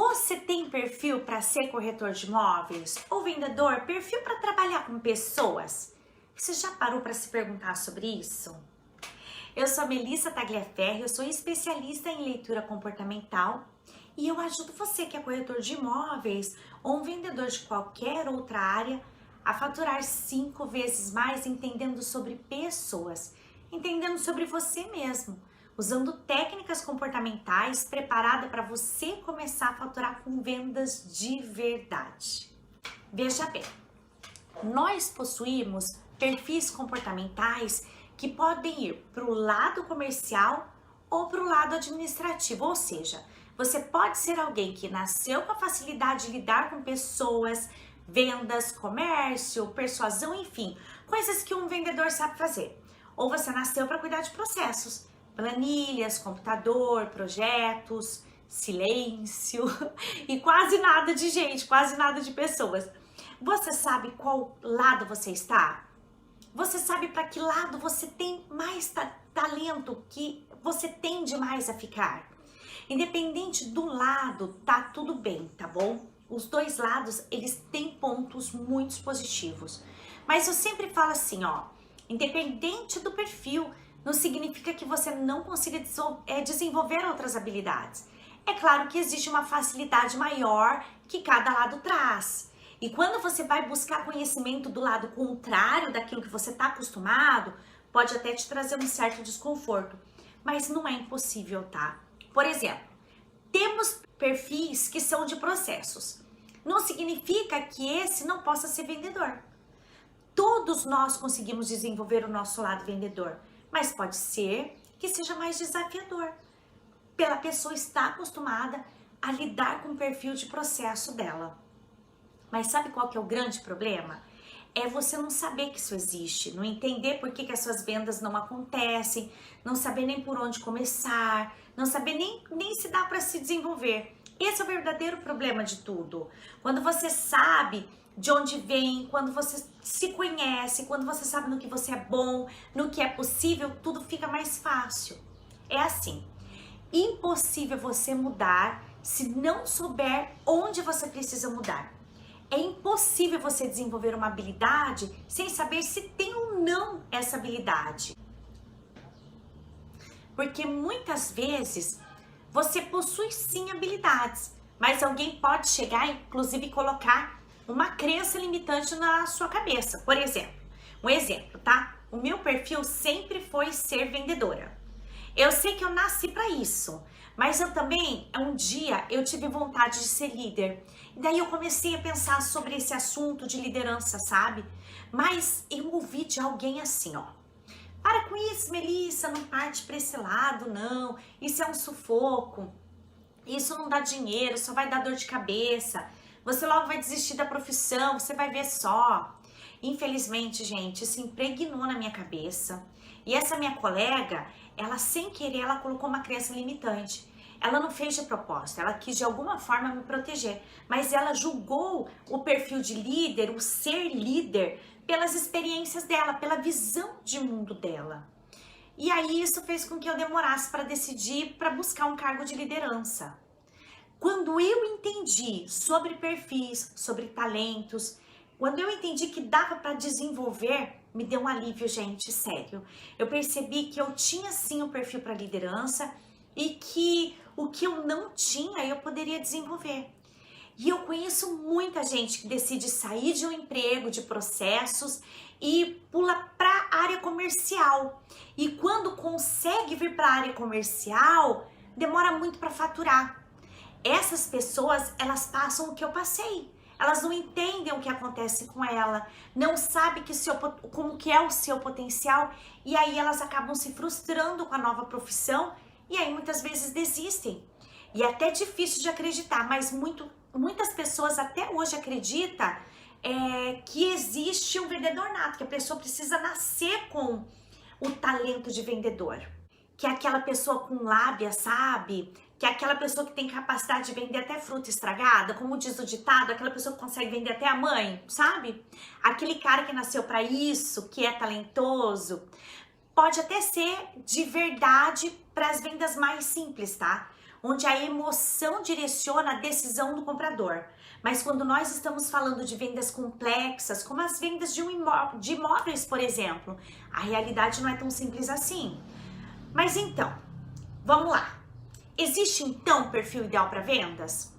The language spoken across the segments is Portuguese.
Você tem perfil para ser corretor de imóveis ou vendedor? Perfil para trabalhar com pessoas? Você já parou para se perguntar sobre isso? Eu sou Melissa Tagliaferri, eu sou especialista em leitura comportamental e eu ajudo você que é corretor de imóveis ou um vendedor de qualquer outra área a faturar 5 vezes mais entendendo sobre pessoas, entendendo sobre você mesmo, usando técnicas comportamentais preparadas para você começar a faturar com vendas de verdade. Veja bem, nós possuímos perfis comportamentais que podem ir para o lado comercial ou para o lado administrativo, ou seja, você pode ser alguém que nasceu com a facilidade de lidar com pessoas, vendas, comércio, persuasão, enfim, coisas que um vendedor sabe fazer. Ou você nasceu para cuidar de processos, planilhas, computador, projetos, silêncio e quase nada de gente, quase nada de pessoas. Você sabe qual lado você está? Você sabe para que lado você tem mais talento, que você tende mais a ficar? Independente do lado, tá tudo bem, tá bom? Os dois lados, eles têm pontos muito positivos. Mas eu sempre falo assim, ó, independente do perfil, não significa que você não consiga desenvolver outras habilidades. É claro que existe uma facilidade maior que cada lado traz. E quando você vai buscar conhecimento do lado contrário daquilo que você está acostumado, pode até te trazer um certo desconforto. Mas não é impossível, tá? Por exemplo, temos perfis que são de processos. Não significa que esse não possa ser vendedor. Todos nós conseguimos desenvolver o nosso lado vendedor, mas pode ser que seja mais desafiador, pela pessoa estar acostumada a lidar com o perfil de processo dela. Mas sabe qual que é o grande problema? É você não saber que isso existe, não entender por que as suas vendas não acontecem, não saber nem por onde começar, não saber nem se dá para se desenvolver. Esse é o verdadeiro problema de tudo. Quando você sabe de onde vem, quando você se conhece, quando você sabe no que você é bom, no que é possível, tudo fica mais fácil. É assim, impossível você mudar se não souber onde você precisa mudar. É impossível você desenvolver uma habilidade sem saber se tem ou não essa habilidade. Porque muitas vezes você possui sim habilidades, mas alguém pode chegar e inclusive colocar uma crença limitante na sua cabeça. Por exemplo, um exemplo, tá? O meu perfil sempre foi ser vendedora. Eu sei que eu nasci para isso, mas eu também, um dia, eu tive vontade de ser líder. E daí eu comecei a pensar sobre esse assunto de liderança, sabe? Mas eu ouvi de alguém assim, ó. Para com isso, Melissa, não parte para esse lado, não. Isso é um sufoco. Isso não dá dinheiro, só vai dar dor de cabeça. Você logo vai desistir da profissão, você vai ver só. Infelizmente, gente, isso impregnou na minha cabeça. E essa minha colega, ela sem querer, ela colocou uma crença limitante. Ela não fez de propósito, ela quis de alguma forma me proteger. Mas ela julgou o perfil de líder, o ser líder, pelas experiências dela, pela visão de mundo dela. E aí isso fez com que eu demorasse para decidir, para buscar um cargo de liderança. Quando eu entendi sobre perfis, sobre talentos, quando eu entendi que dava para desenvolver, me deu um alívio, gente, sério. Eu percebi que eu tinha sim um perfil para liderança e que o que eu não tinha, eu poderia desenvolver. E eu conheço muita gente que decide sair de um emprego, de processos e pula para a área comercial. E quando consegue vir para a área comercial, demora muito para faturar. Essas pessoas, elas passam o que eu passei. Elas não entendem o que acontece com ela, não sabem como que é o seu potencial e aí elas acabam se frustrando com a nova profissão e aí muitas vezes desistem. E é até difícil de acreditar, mas muitas pessoas até hoje acreditam que existe um vendedor nato, que a pessoa precisa nascer com o talento de vendedor. Que é aquela pessoa com lábia, sabe? Que é aquela pessoa que tem capacidade de vender até fruta estragada, como diz o ditado, aquela pessoa que consegue vender até a mãe, sabe? Aquele cara que nasceu para isso, que é talentoso. Pode até ser de verdade para as vendas mais simples, tá? onde a emoção direciona a decisão do comprador. Mas quando nós estamos falando de vendas complexas, como as vendas de imóveis, por exemplo, a realidade não é tão simples assim. Mas então, vamos lá. Existe então um perfil ideal para vendas?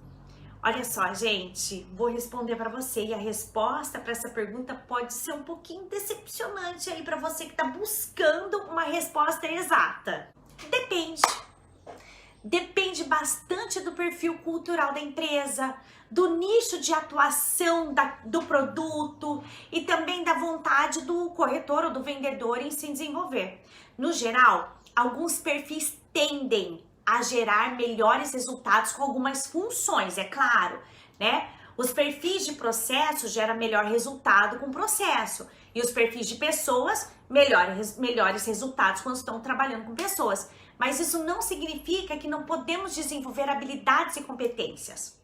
Olha só, gente, vou responder para você e a resposta para essa pergunta pode ser um pouquinho decepcionante aí para você que está buscando uma resposta exata. Depende. Depende bastante do perfil cultural da empresa, do nicho de atuação do produto e também da vontade do corretor ou do vendedor em se desenvolver. No geral, alguns perfis tendem a gerar melhores resultados com algumas funções, é claro, né? Os perfis de processo geram melhor resultado com processo e os perfis de pessoas melhores resultados quando estão trabalhando com pessoas. Mas isso não significa que não podemos desenvolver habilidades e competências.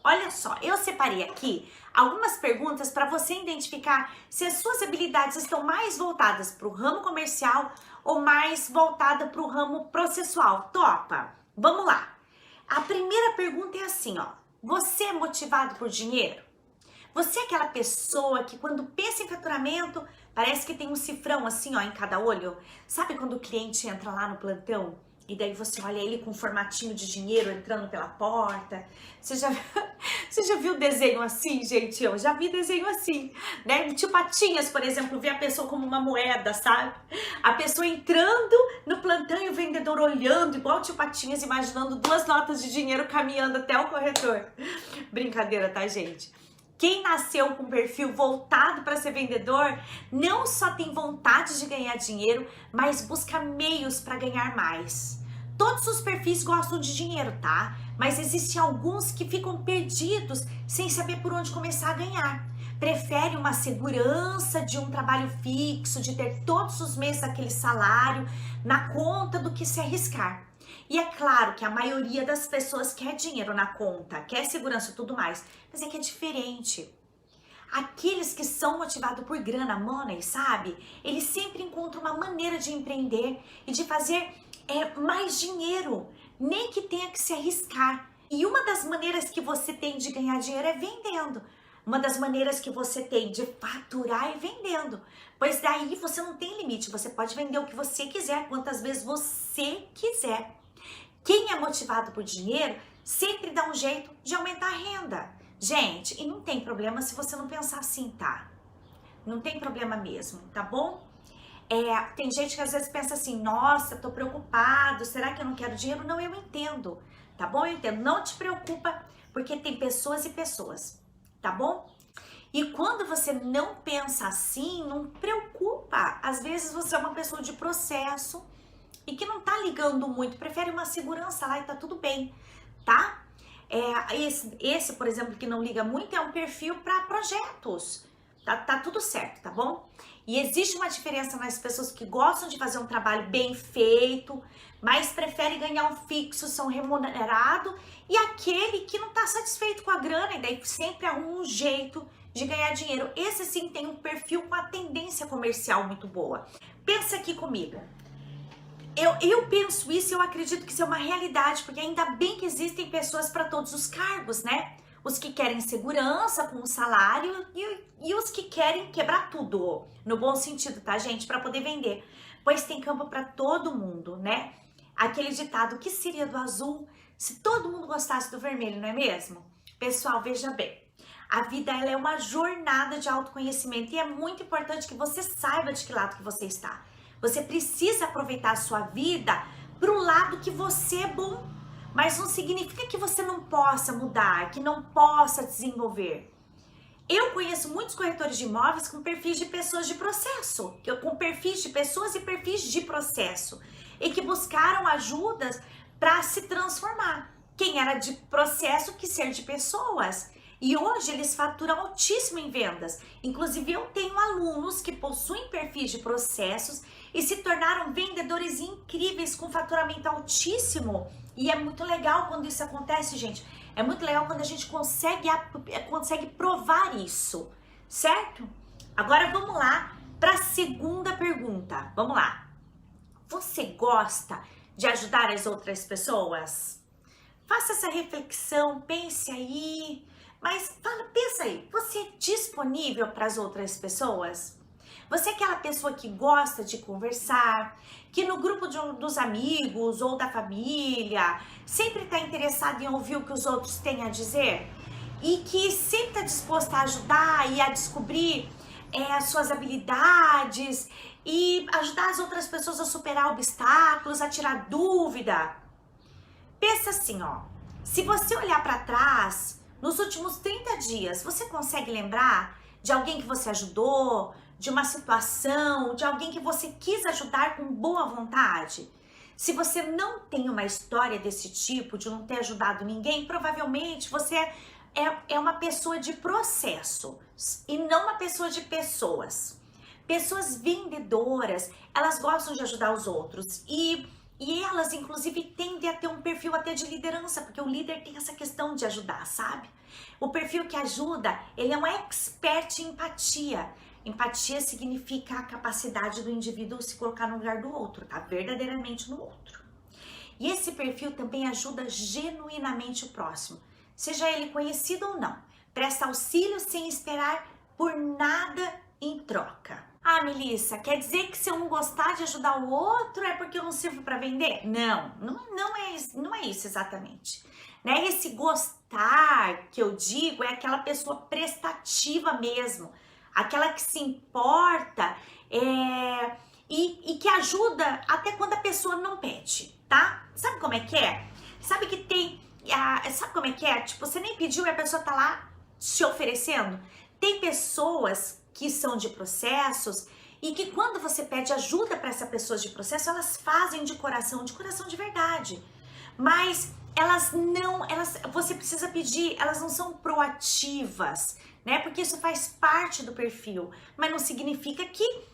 Olha só, eu separei aqui algumas perguntas para você identificar se as suas habilidades estão mais voltadas para o ramo comercial ou mais voltada para o ramo processual. Topa? Vamos lá. A primeira pergunta é assim, ó. Você é motivado por dinheiro? Você é aquela pessoa que quando pensa em faturamento, parece que tem um cifrão assim, ó, em cada olho? Sabe quando o cliente entra lá no plantão e daí você olha ele com um formatinho de dinheiro entrando pela porta? Você já viu desenho assim, gente? Eu já vi desenho assim, né? Tio Patinhas, por exemplo, vê a pessoa como uma moeda, sabe? A pessoa entrando no plantão e o vendedor olhando, igual o Tio Patinhas, imaginando 2 notas de dinheiro caminhando até o corretor. Brincadeira, tá, gente? Quem nasceu com perfil voltado para ser vendedor não só tem vontade de ganhar dinheiro, mas busca meios para ganhar mais. Todos os perfis gostam de dinheiro, tá? Mas existem alguns que ficam perdidos sem saber por onde começar a ganhar. Prefere uma segurança de um trabalho fixo, de ter todos os meses aquele salário na conta do que se arriscar. E é claro que a maioria das pessoas quer dinheiro na conta, quer segurança e tudo mais, mas é que é diferente. Aqueles que são motivados por grana, money, sabe? Eles sempre encontram uma maneira de empreender e de fazer mais dinheiro, nem que tenha que se arriscar. E uma das maneiras que você tem de ganhar dinheiro é vendendo. Uma das maneiras que você tem de faturar é vendendo. Pois daí você não tem limite, você pode vender o que você quiser, quantas vezes você quiser. Quem é motivado por dinheiro sempre dá um jeito de aumentar a renda. Gente, e não tem problema se você não pensar assim, tá? Não tem problema mesmo, tá bom? Tem gente que às vezes pensa assim, nossa, tô preocupado, será que eu não quero dinheiro? Não, eu entendo, tá bom? Eu entendo, não te preocupa, porque tem pessoas e pessoas, tá bom? E quando você não pensa assim, não preocupa. Às vezes você é uma pessoa de processo e que não tá ligando muito, prefere uma segurança lá e tá tudo bem, tá? Esse, por exemplo, que não liga muito, é um perfil para projetos. Tá tudo certo, tá bom? E existe uma diferença nas pessoas que gostam de fazer um trabalho bem feito, mas prefere ganhar um fixo, são remunerados, e aquele que não tá satisfeito com a grana e daí sempre arruma um jeito de ganhar dinheiro. Esse sim tem um perfil com a tendência comercial muito boa. Pensa aqui comigo. Eu penso isso e eu acredito que isso é uma realidade, porque ainda bem que existem pessoas para todos os cargos, né? Os que querem segurança com o salário e os que querem quebrar tudo, no bom sentido, tá, gente? Para poder vender. Pois tem campo para todo mundo, né? Aquele ditado, o que seria do azul se todo mundo gostasse do vermelho, não é mesmo? Pessoal, veja bem. A vida ela é uma jornada de autoconhecimento e é muito importante que você saiba de que lado que você está. Você precisa aproveitar a sua vida para o lado que você é bom. Mas não significa que você não possa mudar, que não possa desenvolver. Eu conheço muitos corretores de imóveis com perfis de pessoas de processo, com perfis de pessoas e perfis de processo, e que buscaram ajudas para se transformar. Quem era de processo quis ser de pessoas. E hoje eles faturam altíssimo em vendas. Inclusive eu tenho alunos que possuem perfis de processos e se tornaram vendedores incríveis com faturamento altíssimo. E é muito legal quando isso acontece, gente. É muito legal quando a gente consegue provar isso, certo? Agora vamos lá para a segunda pergunta. Vamos lá. Você gosta de ajudar as outras pessoas? Faça essa reflexão, pense aí. Mas pensa aí, você é disponível para as outras pessoas? Você é aquela pessoa que gosta de conversar, que no grupo dos amigos ou da família sempre está interessado em ouvir o que os outros têm a dizer? E que sempre está disposta a ajudar e a descobrir as suas habilidades e ajudar as outras pessoas a superar obstáculos, a tirar dúvida? Pensa assim, ó, se você olhar para trás, nos últimos 30 dias, você consegue lembrar de alguém que você ajudou, de uma situação, de alguém que você quis ajudar com boa vontade? Se você não tem uma história desse tipo, de não ter ajudado ninguém, provavelmente você é uma pessoa de processo e não uma pessoa de pessoas. Pessoas vendedoras, elas gostam de ajudar os outros e elas, inclusive, tendem a ter um perfil até de liderança, porque o líder tem essa questão de ajudar, sabe? O perfil que ajuda, ele é um expert em empatia. Empatia significa a capacidade do indivíduo se colocar no lugar do outro, tá? Verdadeiramente no outro. E esse perfil também ajuda genuinamente o próximo, seja ele conhecido ou não. Presta auxílio sem esperar por nada em troca. Ah, Melissa, quer dizer que se eu não gostar de ajudar o outro é porque eu não sirvo para vender? Não é isso exatamente. Né? Esse gostar que eu digo é aquela pessoa prestativa mesmo, aquela que se importa e que ajuda até quando a pessoa não pede, tá? Sabe como é que é? Sabe que sabe como é que é? Tipo, você nem pediu e a pessoa tá lá se oferecendo. Tem pessoas que são de processos e que quando você pede ajuda para essa pessoa de processo, elas fazem de coração de verdade. Mas você precisa pedir, elas não são proativas, né? Porque isso faz parte do perfil, mas não significa que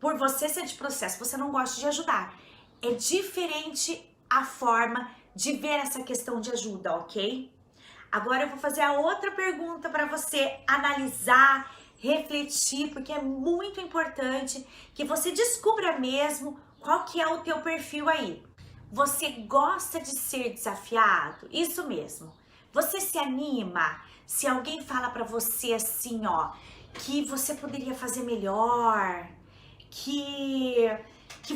por você ser de processo, você não gosta de ajudar. É diferente a forma de ver essa questão de ajuda, ok? Agora eu vou fazer a outra pergunta para você analisar, refletir, porque é muito importante que você descubra mesmo qual que é o teu perfil aí. Você gosta de ser desafiado? Isso mesmo. Você se anima se alguém fala para você assim, ó, que você poderia fazer melhor, que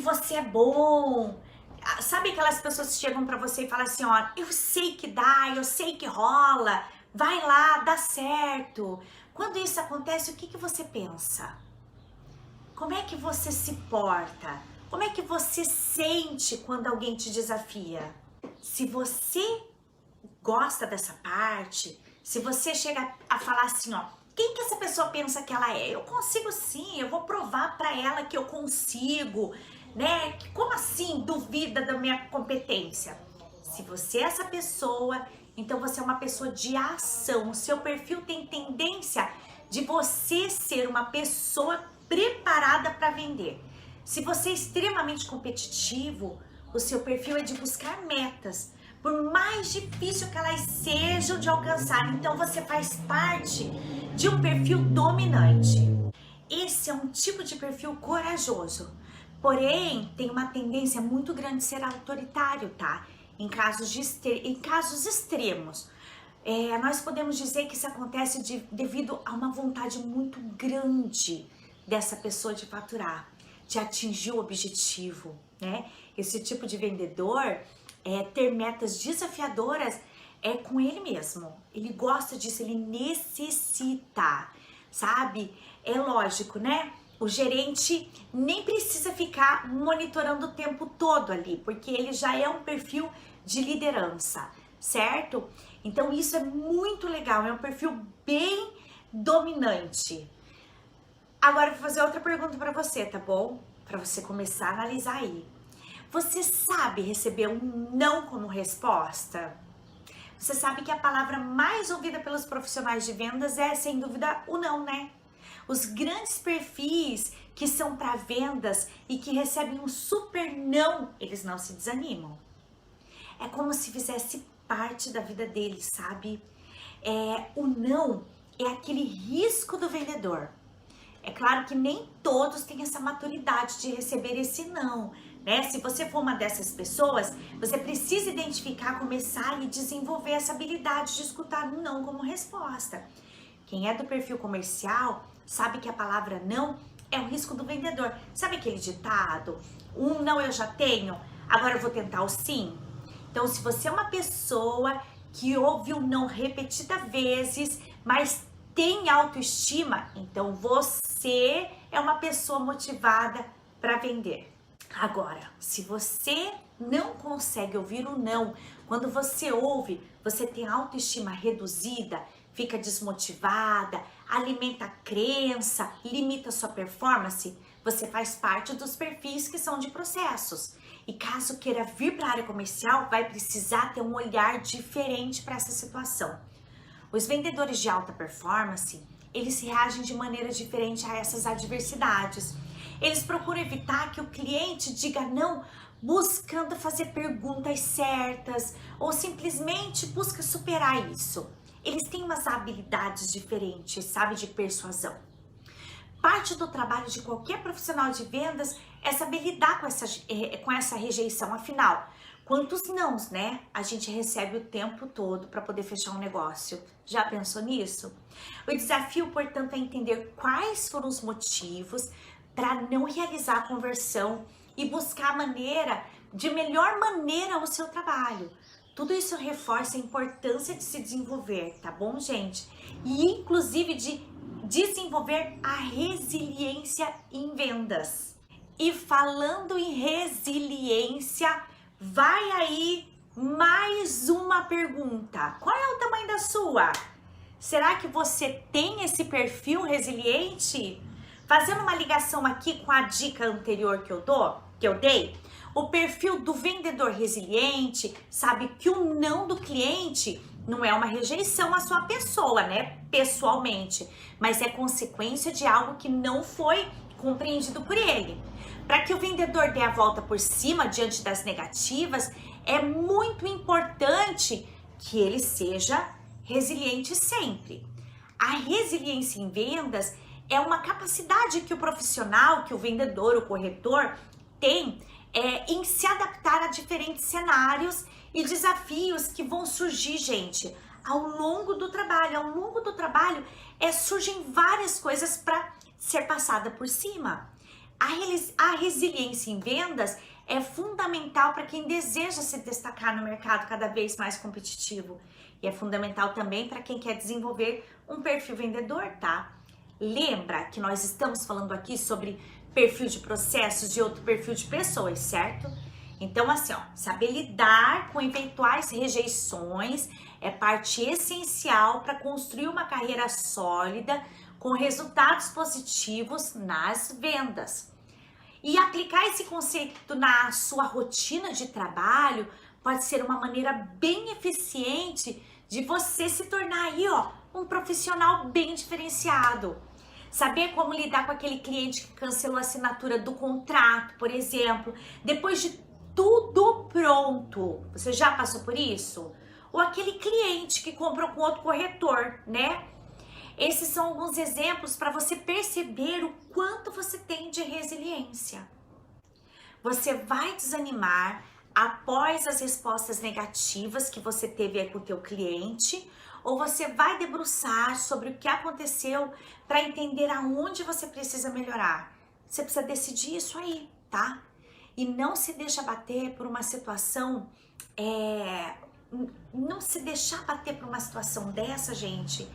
você é bom. Sabe aquelas pessoas que chegam para você e falam assim, ó, eu sei que dá, eu sei que rola, vai lá, dá certo. Quando isso acontece, o que você pensa? Como é que você se porta? Como é que você sente quando alguém te desafia? Se você gosta dessa parte, se você chega a falar assim, ó, quem que essa pessoa pensa que ela é? Eu consigo sim, eu vou provar para ela que eu consigo, né? Como assim duvida da minha competência? Se você é essa pessoa, então você é uma pessoa de ação. O seu perfil tem tendência de você ser uma pessoa preparada para vender. Se você é extremamente competitivo, o seu perfil é de buscar metas, por mais difícil que elas sejam de alcançar. Então você faz parte de um perfil dominante. Esse é um tipo de perfil corajoso, porém tem uma tendência muito grande de ser autoritário, tá? Em casos extremos. Nós podemos dizer que isso acontece devido a uma vontade muito grande dessa pessoa de faturar, de atingir o objetivo, né? Esse tipo de vendedor ter metas desafiadoras com ele mesmo. Ele gosta disso, ele necessita, sabe? É lógico, né? O gerente nem precisa ficar monitorando o tempo todo ali, porque ele já é um perfil de liderança, certo? Então isso é muito legal, é um perfil bem dominante. Agora eu vou fazer outra pergunta para você, tá bom? Para você começar a analisar aí. Você sabe receber um não como resposta? Você sabe que a palavra mais ouvida pelos profissionais de vendas é, sem dúvida, o não, né? Os grandes perfis que são para vendas e que recebem um super não, eles não se desanimam. É como se fizesse parte da vida deles, sabe? O não é aquele risco do vendedor. É claro que nem todos têm essa maturidade de receber esse não, né? Se você for uma dessas pessoas, você precisa identificar, começar e desenvolver essa habilidade de escutar um não como resposta. Quem é do perfil comercial sabe que a palavra não é o risco do vendedor. Sabe aquele ditado? Um não eu já tenho, agora eu vou tentar o sim. Então, se você é uma pessoa que ouve o não repetidas vezes, mas tem autoestima, então você é uma pessoa motivada para vender. Agora, se você não consegue ouvir o não, quando você ouve, você tem autoestima reduzida, fica desmotivada, alimenta a crença, limita a sua performance, você faz parte dos perfis que são de processos. E caso queira vir para a área comercial, vai precisar ter um olhar diferente para essa situação. Os vendedores de alta performance, eles reagem de maneira diferente a essas adversidades. Eles procuram evitar que o cliente diga não, buscando fazer perguntas certas ou simplesmente busca superar isso. Eles têm umas habilidades diferentes, sabe, de persuasão. Parte do trabalho de qualquer profissional de vendas é saber lidar com essa rejeição. Afinal, quantos nãos, né, a gente recebe o tempo todo para poder fechar um negócio? Já pensou nisso? O desafio, portanto, é entender quais foram os motivos para não realizar a conversão e buscar de melhor maneira o seu trabalho. Tudo isso reforça a importância de se desenvolver, tá bom, gente? E inclusive de desenvolver a resiliência em vendas. E falando em resiliência, vai aí mais uma pergunta. Qual é o tamanho da sua? Será que você tem esse perfil resiliente? Fazendo uma ligação aqui com a dica anterior que eu dei, o perfil do vendedor resiliente sabe que o não do cliente não é uma rejeição à sua pessoa, né? Pessoalmente, mas é consequência de algo que não foi compreendido por ele. Para que o vendedor dê a volta por cima diante das negativas, é muito importante que ele seja resiliente sempre. A resiliência em vendas é uma capacidade que o profissional, que o vendedor, o corretor tem em se adaptar a diferentes cenários e desafios que vão surgir, gente, ao longo do trabalho. Ao longo do trabalho surgem várias coisas para ser passada por cima. A resiliência em vendas é fundamental para quem deseja se destacar no mercado cada vez mais competitivo. E é fundamental também para quem quer desenvolver um perfil vendedor, tá? Lembra que nós estamos falando aqui sobre perfil de processos e outro perfil de pessoas, certo? Então, assim, ó, saber lidar com eventuais rejeições é parte essencial para construir uma carreira sólida com resultados positivos nas vendas. E aplicar esse conceito na sua rotina de trabalho pode ser uma maneira bem eficiente de você se tornar aí, ó, um profissional bem diferenciado. Saber como lidar com aquele cliente que cancelou a assinatura do contrato, por exemplo, depois de tudo pronto. Você já passou por isso? Ou aquele cliente que comprou com outro corretor, né? Esses são alguns exemplos para você perceber o quanto você tem de resiliência. Você vai desanimar após as respostas negativas que você teve aí com o teu cliente, ou você vai debruçar sobre o que aconteceu para entender aonde você precisa melhorar. Você precisa decidir isso aí, tá? E não se deixa bater por uma situação, não se deixar bater por uma situação dessa, gente,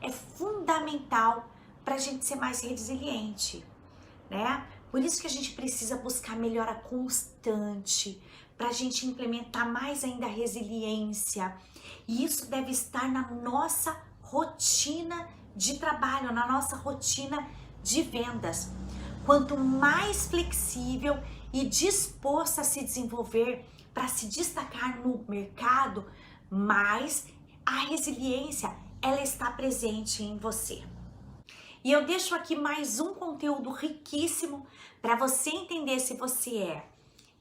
é fundamental para a gente ser mais resiliente, né? Por isso que a gente precisa buscar melhora constante, para a gente implementar mais ainda a resiliência. E isso deve estar na nossa rotina de trabalho, na nossa rotina de vendas. Quanto mais flexível e disposto a se desenvolver para se destacar no mercado, mais a resiliência ela está presente em você. E eu deixo aqui mais um conteúdo riquíssimo para você entender se você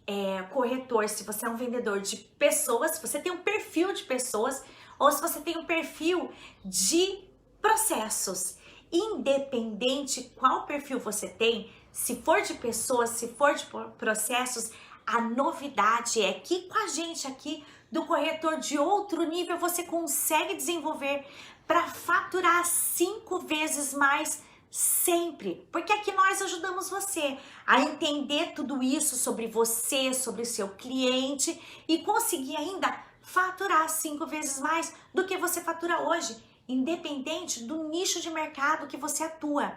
é corretor, se você é um vendedor de pessoas, se você tem um perfil de pessoas ou se você tem um perfil de processos. Independente qual perfil você tem, se for de pessoas, se for de processos, A novidade é que com a gente aqui do Corretor de Outro Nível, você consegue desenvolver para faturar 5 vezes mais sempre. Porque aqui nós ajudamos você a entender tudo isso sobre você, sobre o seu cliente e conseguir ainda faturar 5 vezes mais do que você fatura hoje, independente do nicho de mercado que você atua.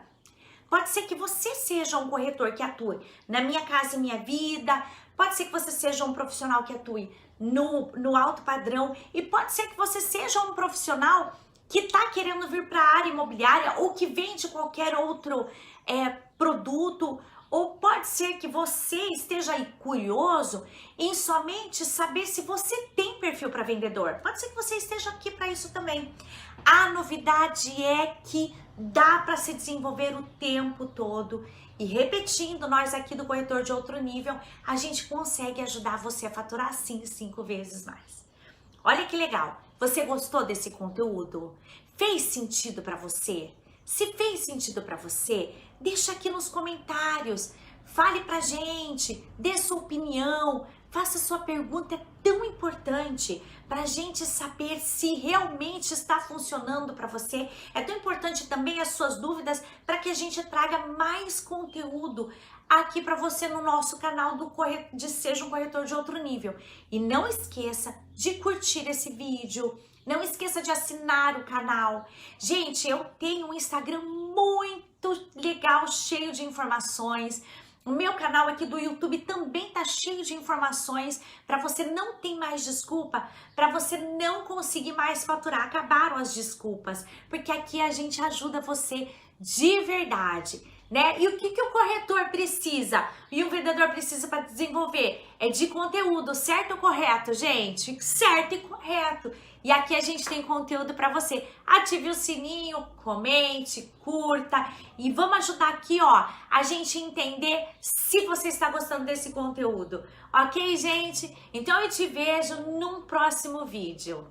Pode ser que você seja um corretor que atue na Minha Casa e Minha Vida, pode ser que você seja um profissional que atue no alto padrão e pode ser que você seja um profissional que está querendo vir para a área imobiliária ou que vende qualquer outro produto, ou pode ser que você esteja aí curioso em somente saber se você tem perfil para vendedor. Pode ser que você esteja aqui para isso também. A novidade é que dá para se desenvolver o tempo todo e repetindo, nós aqui do Corretor de Outro Nível, a gente consegue ajudar você a faturar assim 5 vezes mais. Olha que legal! Você gostou desse conteúdo? Fez sentido para você? Se fez sentido para você, deixa aqui nos comentários, fale pra gente, dê sua opinião, faça sua pergunta, é tão importante pra gente saber se realmente está funcionando para você. É tão importante também as suas dúvidas para que a gente traga mais conteúdo aqui para você no nosso canal de Seja um Corretor de Outro Nível. E não esqueça de curtir esse vídeo, não esqueça de assinar o canal. Gente, eu tenho um Instagram muito legal, cheio de informações. O meu canal aqui do YouTube também tá cheio de informações para você não ter mais desculpa, para você não conseguir mais faturar. Acabaram as desculpas, porque aqui a gente ajuda você de verdade, né? E o que o corretor precisa e o vendedor precisa para desenvolver? É de conteúdo, certo ou correto, gente? Certo e correto. E aqui a gente tem conteúdo para você. Ative o sininho, comente, curta e vamos ajudar aqui, ó, a gente entender se você está gostando desse conteúdo. Ok, gente? Então eu te vejo num próximo vídeo.